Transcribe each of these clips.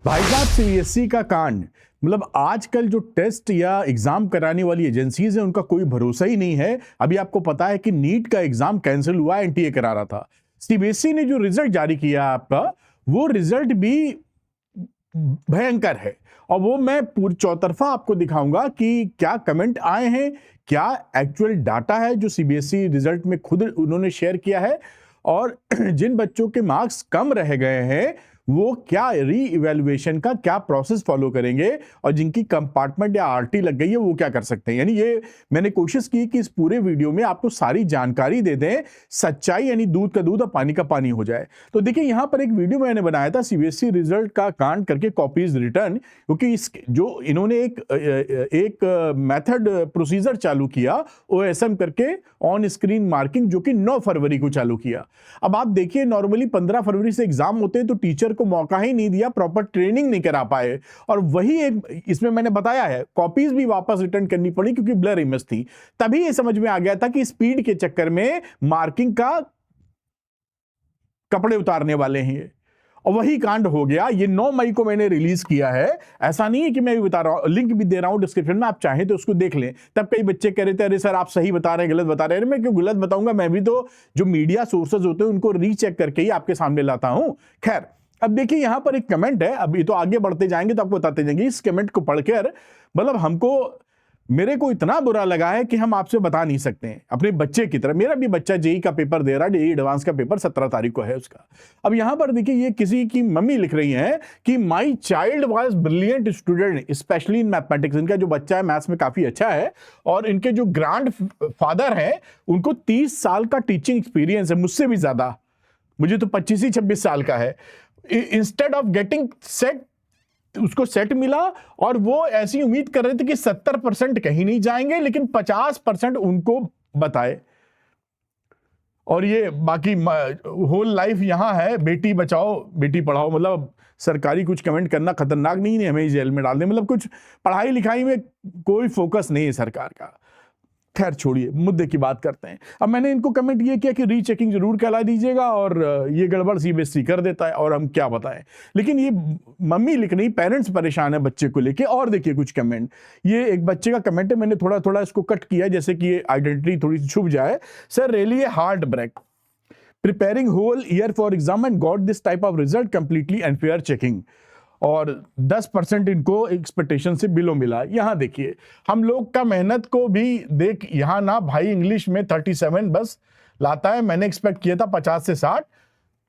भाई साहब, सीबीएसई का कांड, मतलब आजकल जो टेस्ट या एग्जाम कराने वाली एजेंसीज हैं उनका कोई भरोसा ही नहीं है। अभी आपको पता है कि नीट का एग्जाम कैंसिल हुआ, एनटीए करा रहा था। सीबीएसई ने जो रिजल्ट जारी किया आपका, वो रिजल्ट भी भयंकर है। और वो मैं पूरी चौतरफा आपको दिखाऊंगा कि क्या कमेंट आए हैं, क्या एक्चुअल डाटा है जो सीबीएसई रिजल्ट में खुद उन्होंने शेयर किया है, और जिन बच्चों के मार्क्स कम रह गए हैं वो क्या री इवेल्युएशन का क्या प्रोसेस फॉलो करेंगे, और जिनकी कंपार्टमेंट या आरटी लग गई है वो क्या कर सकते हैं। यानी ये मैंने कोशिश की कि इस पूरे वीडियो में आपको सारी जानकारी दे दें, सच्चाई यानी दूध का दूध और पानी का पानी हो जाए। तो देखिए, यहां पर एक वीडियो मैंने बनाया था सीबीएसई रिजल्ट का कांड करके, कॉपीज रिटर्न, क्योंकि इस जो इन्होंने एक मेथड प्रोसीजर चालू किया ओएसएम करके, ऑन स्क्रीन मार्किंग, जो कि 9 फरवरी को चालू किया। अब आप देखिए, नॉर्मली 15 फरवरी से एग्जाम होते हैं तो टीचर को मौका ही नहीं दिया, प्रॉपर ट्रेनिंग नहीं करा पाए। और वही एक इसमें मैंने बताया है, कॉपीज भी वापस रिटर्न करनी पड़ी क्योंकि ब्लर इमेज थी। तभी ये समझ में आ गया था कि स्पीड के चक्कर में मार्किंग का कपड़े उतारने वाले हैं, और वही कांड हो गया। ये 9 मई को मैंने रिलीज किया है। ऐसा नहीं है कि मैं भी बता रहा हूं, लिंक भी दे रहा हूं डिस्क्रिप्शन में, आप चाहें तो उसको देख लें। तब कई बच्चे कह रहे थे, अरे सर आप सही बता रहे हैं, गलत बता रहे हैं। मैं क्यों गलत बताऊंगा, मैं भी तो जो मीडिया सोर्सेज होते हैं उनको रीचेक करके ही आपके सामने लाता हूं। खैर, अब देखिए यहां पर एक कमेंट है, अभी तो आगे बढ़ते जाएंगे तो आपको बताते जाएंगे। इस कमेंट को पढ़कर मतलब मेरे को इतना बुरा लगा है कि हम आपसे बता नहीं सकते हैं। अपने बच्चे की तरह, मेरा भी बच्चा जेई का पेपर दे रहा है, जेई एडवांस का पेपर 17 तारीख को है उसका। अब यहां पर देखिए, ये किसी की मम्मी लिख रही हैं कि my child was brilliant student specially in mathematics. इनका जो बच्चा है मैथ्स में काफी अच्छा है, और इनके जो ग्रैंड फादर हैं उनको 30 साल का टीचिंग एक्सपीरियंस है, मुझसे भी ज्यादा। मुझे तो 25-26 साल का है। इंस्टेड ऑफ गेटिंग सेट, उसको सेट मिला, और वो ऐसी उम्मीद कर रहे थे कि 70% कहीं नहीं जाएंगे, लेकिन 50% उनको बताए। और ये बाकी होल लाइफ यहां है, बेटी बचाओ बेटी पढ़ाओ। मतलब सरकारी कुछ कमेंट करना खतरनाक नहीं है, हमें जेल में डाल दे। मतलब कुछ पढ़ाई लिखाई में कोई फोकस नहीं है सरकार का। खैर छोड़िए, मुद्दे की बात करते हैं। अब मैंने इनको कमेंट ये किया कि रीचेकिंग जरूर कहला दीजिएगा, और ये गड़बड़ सीबीएसई कर देता है, और हम क्या बताएं। लेकिन ये मम्मी लिख रही, पेरेंट्स परेशान है बच्चे को लेके। और देखिए कुछ कमेंट, ये एक बच्चे का कमेंट है, मैंने थोड़ा थोड़ा इसको कट किया जैसे कि ये आइडेंटिटी थोड़ी सी छुप जाए। Sir really heartbreak, preparing whole year for exam and got this type of result, completely unfair checking, और 10% इनको एक्सपेक्टेशन से बिलो मिला। यहां देखिए, हम लोग का मेहनत को भी देख, यहां ना भाई इंग्लिश में 37 बस लाता है, मैंने एक्सपेक्ट किया था 50 से 60।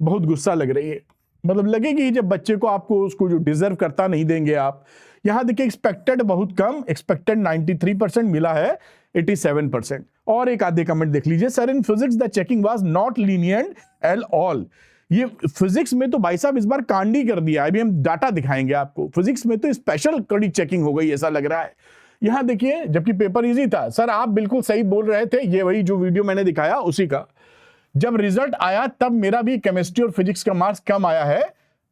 बहुत गुस्सा लग रही है, मतलब लगेगी जब बच्चे को आपको उसको जो डिजर्व करता नहीं देंगे आप। यहां देखिए, एक्सपेक्टेड बहुत कम, एक्सपेक्टेड 93% मिला है 87%। और एक आधे कमेंट देख लीजिए, sir in physics the checking was not lenient at all. ये फिजिक्स में तो भाई साहब इस बार कांडी कर दिया है, अभी हम डाटा दिखाएंगे आपको। फिजिक्स में तो स्पेशल कड़ी चेकिंग हो गई ऐसा लग रहा है। यहां देखिए, जबकि पेपर इजी था। सर आप बिल्कुल सही बोल रहे थे, ये वही जो वीडियो मैंने दिखाया उसी का। जब रिजल्ट आया तब मेरा भी केमिस्ट्री और फिजिक्स का मार्क्स कम आया है,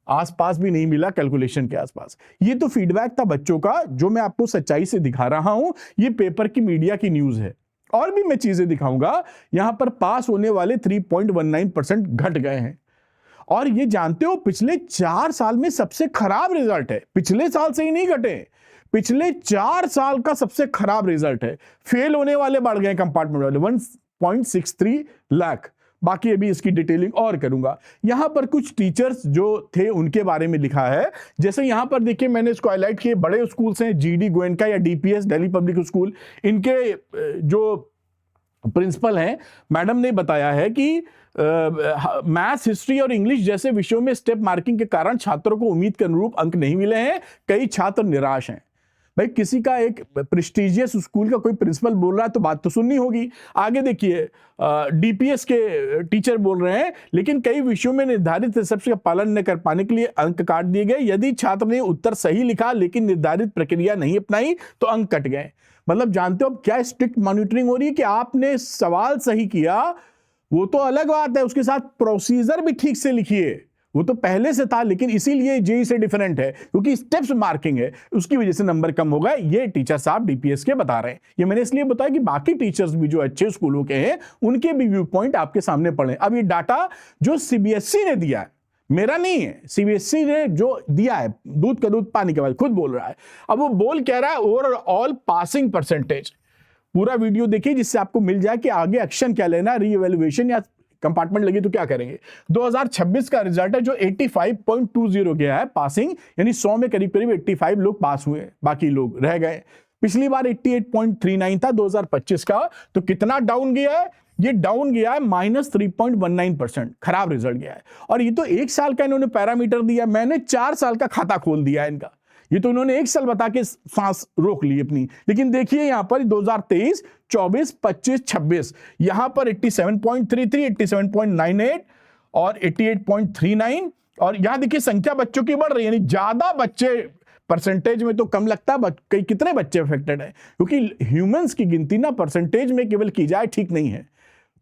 आसपास भी नहीं मिला कैलकुलेशन के आसपास। ये तो फीडबैक था बच्चों का, जो मैं आपको सच्चाई से दिखा रहा हूं। ये पेपर की मीडिया की न्यूज है। और भी मैं चीजें दिखाऊंगा। यहां पर पास होने वाले 3.19% घट गए हैं, और ये जानते हो पिछले 4 साल में सबसे खराब रिजल्ट है। पिछले साल से ही नहीं घटे, पिछले 4 साल का सबसे खराब रिजल्ट है। फेल होने वाले बढ़ गए कंपार्टमेंट वाले 1.63 लाख। बाकी अभी इसकी डिटेलिंग और करूंगा। यहां पर कुछ टीचर्स जो थे उनके बारे में लिखा है। जैसे यहां पर देखिए, मैंने इसको हाईलाइट किए, बड़े स्कूल्स हैं, जीडी गोयनका या डीपीएस दिल्ली पब्लिक स्कूल, इनके जो प्रिंसिपल हैं, मैडम ने बताया है कि मैथ्स, हिस्ट्री और इंग्लिश जैसे विषयों में स्टेप मार्किंग के कारण छात्रों को उम्मीद के अनुरूप अंक नहीं मिले हैं। कई छात्र निराश हैं। भाई किसी का एक प्रेस्टिजियस स्कूल का कोई प्रिंसिपल बोल रहा है तो बात तो सुननी होगी। आगे देखिए, डीपीएस के टीचर बोल रहे हैं, लेकिन कई विषयों में निर्धारित रिसेप्ट का पालन न कर पाने के लिए अंक काट दिए गए। यदि छात्र ने उत्तर सही लिखा लेकिन निर्धारित प्रक्रिया नहीं अपनाई तो अंक कट गए। मतलब जानते हो अब क्या स्ट्रिक्ट मॉनिटरिंग हो रही है कि आपने सवाल सही किया, वो तो अलग बात है, उसके साथ प्रोसीजर भी ठीक से लिखिए। वो तो पहले से था, लेकिन इसीलिए जेई से डिफरेंट है क्योंकि स्टेप्स मार्किंग है, उसकी वजह से नंबर कम हो गए। ये टीचर साहब डीपीएस के बता रहे हैं। ये मैंने इसलिए बताया कि बाकी टीचर्स भी जो अच्छे स्कूलों के हैं उनके भी व्यू पॉइंट आपके सामने पड़े। अब ये डाटा जो सीबीएसई ने दिया है, मेरा नहीं है, सीबीएसई ने जो दिया है, दूध का दूध पानी के बाद खुद बोल रहा है। अब वो बोल कह रहा है ओवरऑल पासिंग परसेंटेज। पूरा वीडियो देखिए जिससे आपको मिल जाए कि आगे एक्शन क्या लेना है, रीइवैल्यूएशन या कंपार्टमेंट लगी तो क्या करेंगे। 2026 का रिजल्ट है जो 85.20 गया है पासिंग, यानी 100 में करीब करीब 85 लोग पास हुए, बाकी लोग रह गए। पिछली बार 88.39 था 2025 का, तो कितना डाउन गया है, ये डाउन गया है -3.19%, खराब रिजल्ट गया है। और ये तो एक साल का इन्होंने पैरामीटर दिया, मैंने 4 साल का खाता खोल दिया है इनका। ये तो इन्होंने एक साल बता के सांस रोक ली अपनी, लेकिन देखिए यहां पर 2023, 24, 25, 26 यहां पर 87.33, 87.98 और 88.39, और यहां देखिए संख्या बच्चों की बढ़ रही है, यानी ज्यादा बच्चे, परसेंटेज में तो कम लगता है कितने बच्चे अफेक्टेड है, क्योंकि ह्यूमंस की गिनती ना परसेंटेज में केवल की जाए ठीक नहीं है,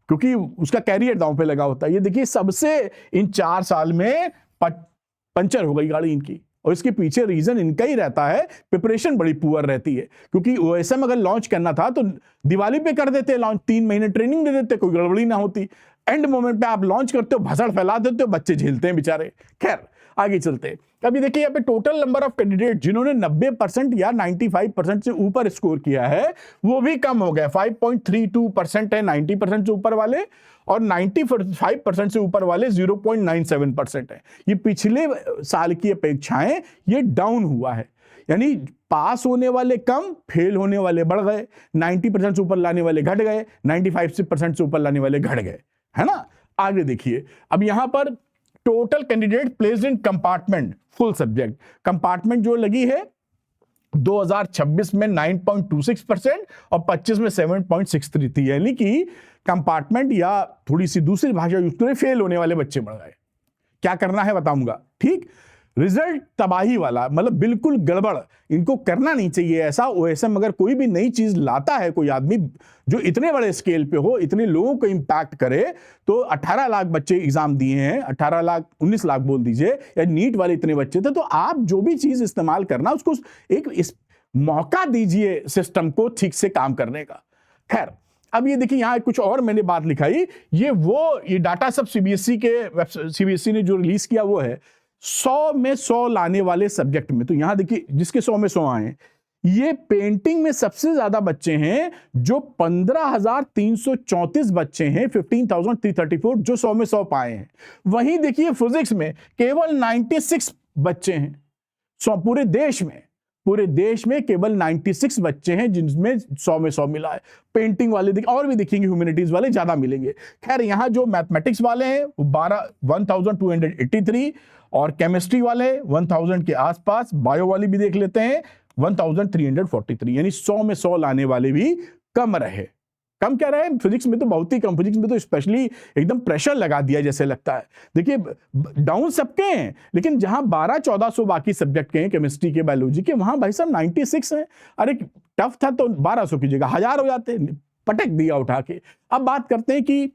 क्योंकि उसका कैरियर दांव पे लगा होता है। ये देखिए सबसे इन 4 साल में पंचर हो गई गाड़ी इनकी, और इसके पीछे रीजन इनका ही रहता है, प्रिपरेशन बड़ी पुअर रहती है। क्योंकि ओएसएम अगर लॉन्च करना था तो दिवाली पे कर देते लॉन्च, 3 महीने ट्रेनिंग दे देते, कोई गड़बड़ी ना होती। एंड मोमेंट पे आप लॉन्च करते हो, भसड़ फैला देते हो, बच्चे झेलते हैं बेचारे। खैर आगे चलते हैं। अभी देखिए यहाँ पे टोटल नंबर ऑफ कैंडिडेट जिन्होंने 90% या 95% से ऊपर स्कोर किया है वो भी कम हो गया। 5.32% है 90% से ऊपर वाले, और 95% से ऊपर वाले 0.97% है। ये पिछले साल की अपेक्षाएं ये डाउन हुआ है, यानी पास होने वाले कम, फेल होने वाले बढ़ गए, 90% से ऊपर लाने वाले घट गए, 95% से ऊपर लाने वाले घट गए, है ना। आगे देखिए, अब यहां पर total candidate placed in compartment full subject, compartment जो लगी है 2026 में 9.26% और 25 में 7.63 थी, यानी कि कंपार्टमेंट या थोड़ी सी दूसरी भाषा यूज करें, फेल होने वाले बच्चे बढ़ गए। क्या करना है बताऊंगा, ठीक। रिजल्ट तबाही वाला, मतलब बिल्कुल गड़बड़, इनको करना नहीं चाहिए ऐसा। ओएसएम अगर कोई भी नई चीज लाता है, कोई आदमी जो इतने बड़े स्केल पे हो, इतने लोगों को इंपैक्ट करे, तो 18 लाख बच्चे एग्जाम दिए हैं, 18 लाख 19 लाख बोल दीजिए, या नीट वाले इतने बच्चे थे, तो आप जो भी चीज इस्तेमाल करना उसको एक मौका दीजिए सिस्टम को ठीक से काम करने का। खैर अब ये देखिए यहां कुछ और मैंने बात लिखाई, ये डाटा सब सीबीएसई ने जो रिलीज किया वो है 100 में 100 लाने वाले सब्जेक्ट में। तो यहां देखिए जिसके 100 में 100 आए, ये पेंटिंग में सबसे ज्यादा बच्चे हैं जो 15,334 बच्चे हैं, 15,334 जो 100 में 100 पाए हैं। वहीं देखिए फिजिक्स में केवल 96 बच्चे हैं, पूरे देश में केवल 96 बच्चे हैं जिनमें 100 में 100 मिला है। पेंटिंग वाले देखिए, और भी देखेंगे ह्यूमैनिटीज वाले ज्यादा मिलेंगे। खैर यहां जो मैथमेटिक्स वाले हैं 1283, और केमिस्ट्री वाले 1000 के आसपास, बायो वाली भी देख लेते हैं 1343, यानी 100 में 100 लाने वाले भी कम रहे। कम क्या रहे, फिजिक्स में तो बहुत ही कम, फिजिक्स में तो स्पेशली एकदम प्रेशर लगा दिया जैसे लगता है। देखिए डाउन सबके हैं, लेकिन जहां 1200-1400 बाकी सब्जेक्ट के हैं, केमिस्ट्री के, बायोलॉजी के, वहां भाई साहब 96 हैं। अरे टफ था तो 1200 की जगह 1000 हो जाते, पटक दिया उठा के। अब बात करते हैं कि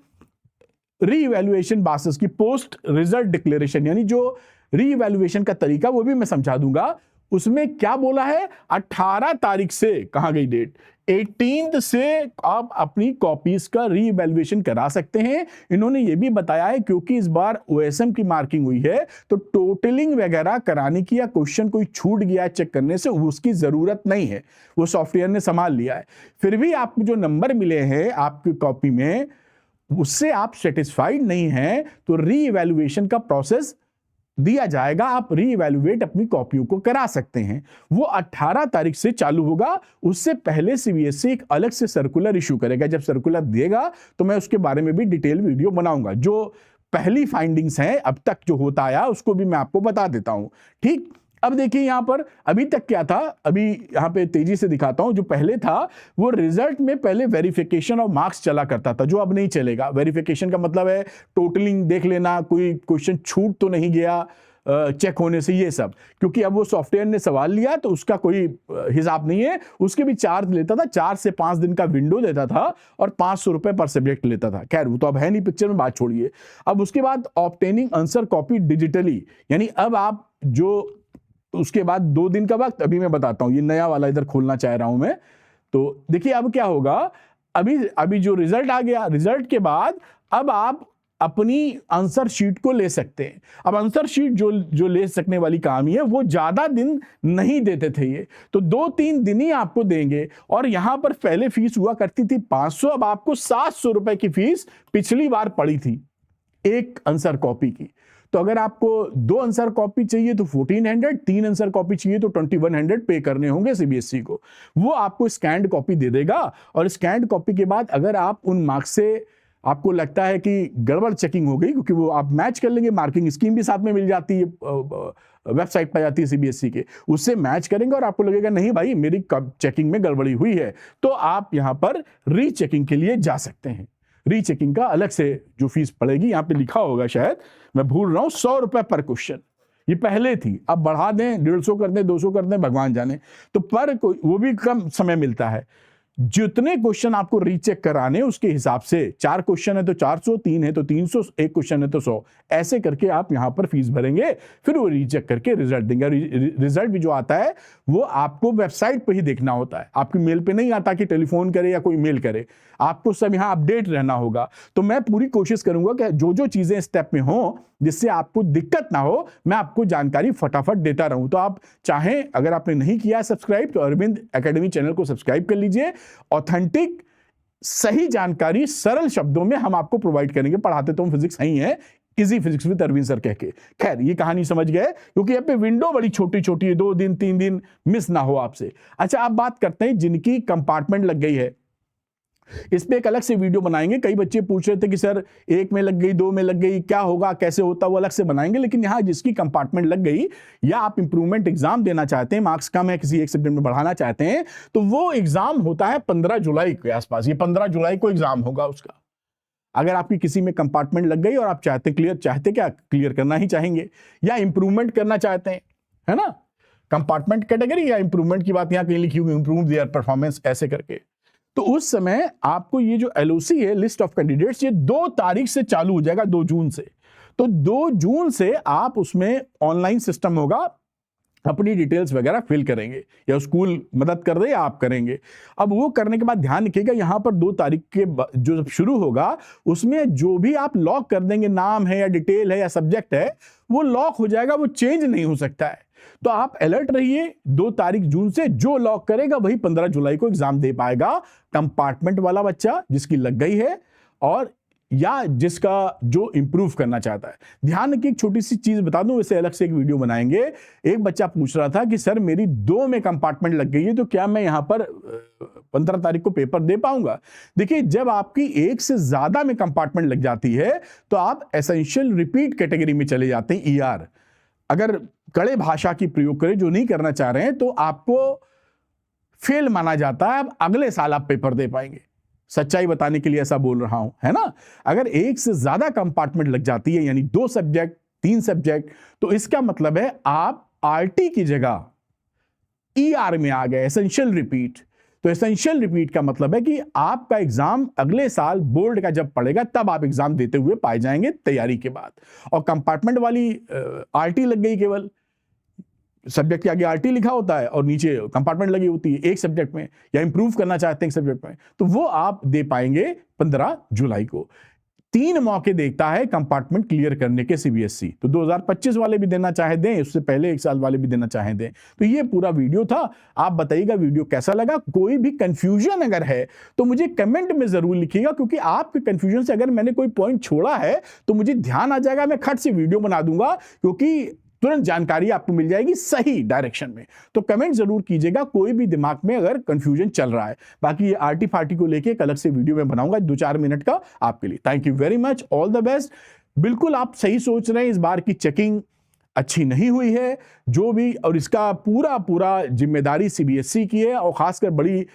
रीइवैल्यूएशन बासिस की, पोस्ट रिजल्ट डिक्लेरेशन, यानी जो रीइवैल्यूएशन का तरीका वो भी मैं समझा दूंगा। उसमें क्या बोला है, 18 तारीख से, कहां गई डेट, 18 से आप अपनी कॉपीज का रीइवैल्यूएशन करा सकते हैं। इन्होंने ये भी बताया है क्योंकि इस बार ओएसएम की मार्किंग हुई है, तो टोटलिंग वगैरह कराने की या क्वेश्चन कोई छूट गया चेक करने से उसकी जरूरत नहीं है, वो सॉफ्टवेयर ने संभाल लिया है। फिर भी आपको जो नंबर मिले हैं आपकी कॉपी में, उससे आप सेटिस्फाइड नहीं हैं, तो रीइवैल्यूएशन का प्रोसेस दिया जाएगा, आप रीइवैल्यूएट अपनी कॉपियों को करा सकते हैं। वो 18 तारीख से चालू होगा। उससे पहले सीबीएसई एक अलग से सर्कुलर इशू करेगा। जब सर्कुलर देगा तो मैं उसके बारे में भी डिटेल वीडियो बनाऊंगा। जो पहली फाइंडिंग्स हैं अब तक जो होता आया उसको भी मैं आपको बता देता हूं, ठीक। अब देखिए यहां पर अभी तक क्या था, अभी यहां पे तेजी से दिखाता हूं। जो पहले था वो रिजल्ट में पहले वेरिफिकेशन और मार्क्स चला करता था, जो अब नहीं चलेगा। वेरिफिकेशन का मतलब है टोटलिंग देख लेना, कोई क्वेश्चन छूट तो नहीं गया चेक होने से, ये सब। क्योंकि अब वो सॉफ्टवेयर ने सवाल लिया तो उसका कोई हिसाब नहीं है। उसके भी चार्ज लेता था, 4 से 5 दिन का विंडो देता था और 500 रुपए पर सब्जेक्ट लेता था। खैर वो तो अब है नहीं पिक्चर में, बात छोड़िए। अब उसके बाद ऑब्टेनिंग आंसर कॉपी डिजिटली, यानी अब आप जो, उसके बाद 2 दिन का वक्त, अभी मैं बताता हूं, ये नया वाला इधर खोलना चाह रहा हूं मैं। तो देखिए अब क्या होगा, अभी जो रिजल्ट आ गया, रिजल्ट के बाद अब आप अपनी आंसर शीट को ले सकते हैं। अब आंसर शीट जो ले सकने वाली कहानी है वो ज़्यादा दिन नहीं देते थे ये, तो 2-3 दिन ही आपको देंगे। और यहाँ पर पहले फीस हुआ करती थी 500, अब आपको 700 रुपए की फीस पिछली बार पड़ी थी एक आंसर कॉपी की। तो अगर आपको 2 आंसर कॉपी चाहिए तो 1400, 3 आंसर कॉपी चाहिए तो 2100 पे करने होंगे सीबीएसई को। वो आपको स्कैन्ड कॉपी दे देगा, और स्कैन्ड कॉपी के बाद अगर आप उन मार्क्स से आपको लगता है कि गड़बड़ चेकिंग हो गई, क्योंकि वो आप मैच कर लेंगे, मार्किंग स्कीम भी साथ में मिल जाती है, वेबसाइट पर जाती है सीबीएसई के, उससे मैच करेंगे और आपको लगेगा नहीं भाई मेरी चेकिंग में गड़बड़ी हुई है, तो आप यहाँ पर रीचेकिंग के लिए जा सकते हैं। रीचेकिंग का अलग से जो फीस पड़ेगी, यहाँ पे लिखा होगा शायद, मैं भूल रहा हूँ, 100 रुपए पर क्वेश्चन। ये पहले थी, अब बढ़ा दें, 150 कर दें, 200 कर दें, भगवान जाने। तो पर वो भी कम समय मिलता है। जितने क्वेश्चन आपको रीचेक कराने उसके हिसाब से, 4 क्वेश्चन है तो 400, 3 है तो 300, 1 क्वेश्चन है तो 100, ऐसे करके आप यहां पर फीस भरेंगे, फिर वो रीचेक करके रिजल्ट देंगे। रिजल्ट भी जो आता है वो आपको वेबसाइट पे ही देखना होता है, आपकी मेल पे नहीं आता कि टेलीफोन करे या कोई मेल करे, आपको सब यहाँ अपडेट रहना होगा। तो मैं पूरी कोशिश करूंगा कि जो चीजें स्टेप में हो जिससे आपको दिक्कत ना हो, मैं आपको जानकारी फटाफट देता रहूं। तो आप चाहें, अगर आपने नहीं किया है सब्सक्राइब, तो अरविंद एकेडमी चैनल को सब्सक्राइब कर लीजिए। ऑथेंटिक सही जानकारी सरल शब्दों में हम आपको प्रोवाइड करेंगे। पढ़ाते तो हम फिजिक्स ही हैं, easy physics with Arvind sir कह के। खैर ये कहानी समझ गए, क्योंकि यहाँ पे विंडो बड़ी छोटी छोटी है, 2 दिन 3 दिन मिस ना हो आपसे। अच्छा, आप बात करते हैं जिनकी कंपार्टमेंट लग गई है, इस पे एक अलग से वीडियो बनाएंगे। कई बच्चे पूछ रहे थे कि सर 1 में लग गई, 2 में लग गई, क्या होगा, कैसे होता, वो अलग से बनाएंगे। लेकिन यहाँ जिसकी कंपार्टमेंट लग गई, या आप इंप्रूवमेंट एग्जाम देना चाहते हैं, मार्क्स कम है, किसी एक सब्जेक्ट में बढ़ाना चाहते हैं, तो वो एग्जाम होता है 15 जुलाई के आसपास। ये 15 जुलाई को एग्जाम होगा उसका। अगर आपकी किसी में कंपार्टमेंट लग गई और आप क्लियर करना ही चाहेंगे, या इंप्रूवमेंट करना चाहते हैं, है ना, कंपार्टमेंट कैटेगरी या इंप्रूवमेंट की बात यहाँ कहीं लिखी हुई, इंप्रूव देयर परफॉर्मेंस ऐसे करके, तो उस समय आपको ये जो एलओसी है, लिस्ट ऑफ कैंडिडेट्स, ये 2 तारीख से चालू हो जाएगा, 2 जून से। तो 2 जून से आप उसमें ऑनलाइन सिस्टम होगा, अपनी डिटेल्स वगैरह फिल करेंगे, या स्कूल मदद कर दे या आप करेंगे। अब वो करने के बाद ध्यान रखिएगा, यहाँ पर 2 तारीख के जो शुरू होगा उसमें जो भी आप लॉक कर देंगे, नाम है या डिटेल है या सब्जेक्ट है, वो लॉक हो जाएगा, वो चेंज नहीं हो सकता है। तो आप अलर्ट रहिए, 2 तारीख जून से जो लॉक करेगा वही 15 जुलाई को एग्जाम दे पाएगा। कंपार्टमेंट वाला बच्चा जिसकी लग गई है, और या जिसका जो इंप्रूव करना चाहता है। ध्यान रखिए, एक छोटी सी चीज बता दूं, वैसे अलग से एक वीडियो बनाएंगे। एक बच्चा पूछ रहा था कि सर मेरी 2 में कंपार्टमेंट लग गई है, तो क्या मैं यहां पर 15 तारीख को पेपर दे पाऊंगा? देखिए, जब आपकी 1 से ज्यादा में कंपार्टमेंट लग जाती है तो आप एसेंशियल रिपीट कैटेगरी में चले जाते हैं, ER। अगर कड़े भाषा की प्रयोग करें, जो नहीं करना चाह रहे हैं, तो आपको फेल माना जाता है। अब अगले साल आप पेपर दे पाएंगे। सच्चाई बताने के लिए ऐसा बोल रहा हूं, है ना। अगर 1 से ज्यादा कंपार्टमेंट लग जाती है, यानी 2 सब्जेक्ट, 3 सब्जेक्ट, तो इसका मतलब है आप RT की जगह ER में आ गए, एसेंशियल रिपीट। तो एसेंशियल रिपीट का मतलब है कि आपका एग्जाम अगले साल बोर्ड का जब पड़ेगा तब आप एग्जाम देते हुए पाए जाएंगे तैयारी के बाद। और कंपार्टमेंट वाली RT लग गई, केवल सब्जेक्ट के आगे RT लिखा होता है और नीचे कंपार्टमेंट लगी होती है एक सब्जेक्ट में, या इंप्रूव करना चाहते हैं एक सब्जेक्ट में, तो वो आप दे पाएंगे 15 जुलाई को। 3 मौके देखता है कंपार्टमेंट क्लियर करने के सीबीएसई। तो 2025 वाले भी देना चाहे दें, उससे पहले 1 साल वाले भी देना चाहे दें। तो ये पूरा वीडियो था। आप बताइएगा वीडियो कैसा लगा। कोई भी कंफ्यूजन अगर है तो मुझे कमेंट में जरूर लिखिएगा, क्योंकि आपके कंफ्यूजन से अगर मैंने कोई पॉइंट छोड़ा है तो मुझे ध्यान आ जाएगा, मैं खट से वीडियो बना दूंगा, क्योंकि तुरंत जानकारी आपको मिल जाएगी सही डायरेक्शन में। तो कमेंट जरूर कीजिएगा कोई भी दिमाग में अगर कंफ्यूजन चल रहा है। बाकी ये RT फार्टी को लेके एक अलग से वीडियो में बनाऊंगा 2-4 मिनट का आपके लिए। Thank you very much, all the best. बिल्कुल आप सही सोच रहे हैं, इस बार की चेकिंग अच्छी नहीं हुई है जो भी, और इसका पूरा जिम्मेदारी सीबीएसई की है। और खासकर बड़ी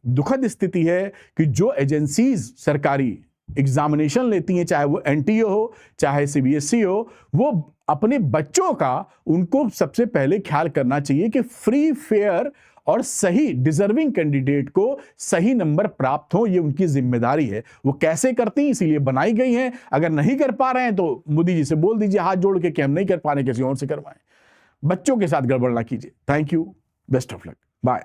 दुखद स्थिति है कि जो एजेंसीज सरकारी एग्जामिनेशन लेती हैं, चाहे वो NTA हो चाहे CBSE हो, वो अपने बच्चों का उनको सबसे पहले ख्याल करना चाहिए कि फ्री, फेयर और सही डिजर्विंग कैंडिडेट को सही नंबर प्राप्त हो। ये उनकी जिम्मेदारी है। वो कैसे करती हैं, इसीलिए बनाई गई हैं। अगर नहीं कर पा रहे हैं तो मोदी जी से बोल दीजिए हाथ जोड़ के कि हम नहीं कर पा रहे, किसी और से करवाएं। बच्चों के साथ गड़बड़ ना कीजिए। Thank you, best of luck, bye.